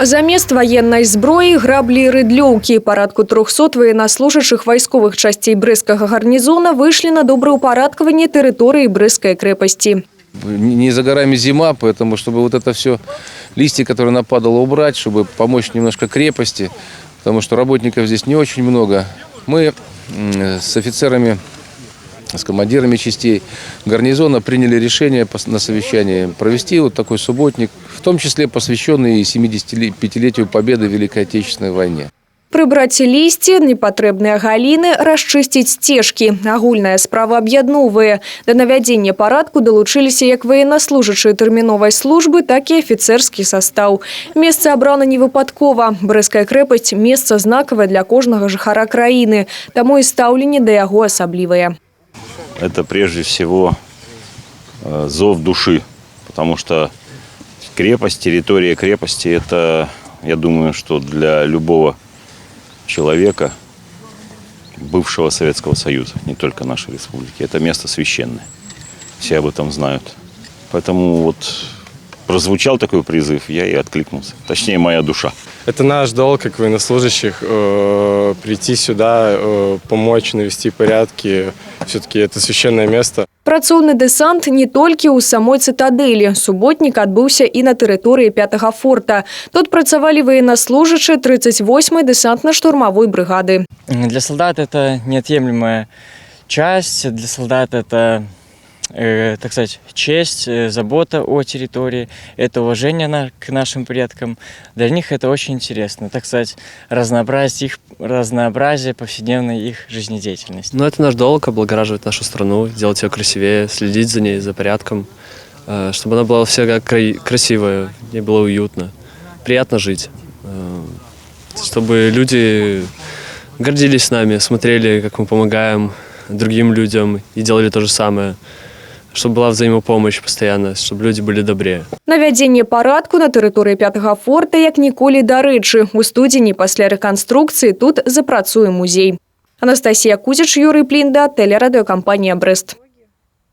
Замест военной зброі граблі і рыдлёўкі. Парадку 300 военнослужащих войсковых частей Брестского гарнизона вышли на доброупорядкование территории Брестской крепости. Не за горами зима, поэтому чтобы вот это все листья, которые нападало, убрать, чтобы помочь немножко крепости, потому что работников здесь не очень много. Мы с офицерами, с командирами частей гарнизона приняли решение на совещании провести вот такой субботник, в том числе посвященный 75-летию победы в Великой Отечественной войне. Прыбраць лісце, непатрэбныя галіны, расчысціць сцежкі. Агульная справа аб'ядноўвае. Да навядзення парадку далучыліся як военнослужачыя тэрміновай службы, так і афіцэрскі састаў. Месца абрана не выпадкова. Брэсцкая крэпасць – месца знакавае для кожнага жыхара краіны. Таму і стаўленне да яго асаблівае. Это прежде всего зов души, потому что крепость, территория крепости – это, я думаю, что для любого человека, бывшего Советского Союза, не только нашей республики, это место священное. Все об этом знают. Поэтому вот прозвучал такой призыв, я и откликнулся. Точнее, моя душа. Это наш долг, как военнослужащих, прийти сюда, помочь, навести порядки. Все-таки это священное место. Працоўны дэсант не толькі ў самой цытадэлі. Суботнік адбыўся і на тэрыторыі 5-го форта. Тут працавалі военнослужачыя 38-й дэсантна-штурмовой бригады. Для солдат это неотъемлемая часть. Для солдат это, так сказать, честь, забота о территории, это уважение к нашим предкам. Для них это очень интересно, так сказать, разнообразие повседневной их жизнедеятельности. Но это наш долг — облагораживать нашу страну, делать ее красивее, следить за ней, за порядком, чтобы она была всегда красивая, ей было уютно, приятно жить, чтобы люди гордились нами, смотрели, как мы помогаем другим людям и делали то же самое. Чтобы была взаимопомощь постоянно, чтобы люди были добрее. Навядзенне парадку на тэрыторыі 5-го форта як ніколі дарэчы. У студзені пасля рэканструкцыі тут запрацуе музей. Анастасія Кузіч, Юрий Плінда, телерадиокомпанія «Брест».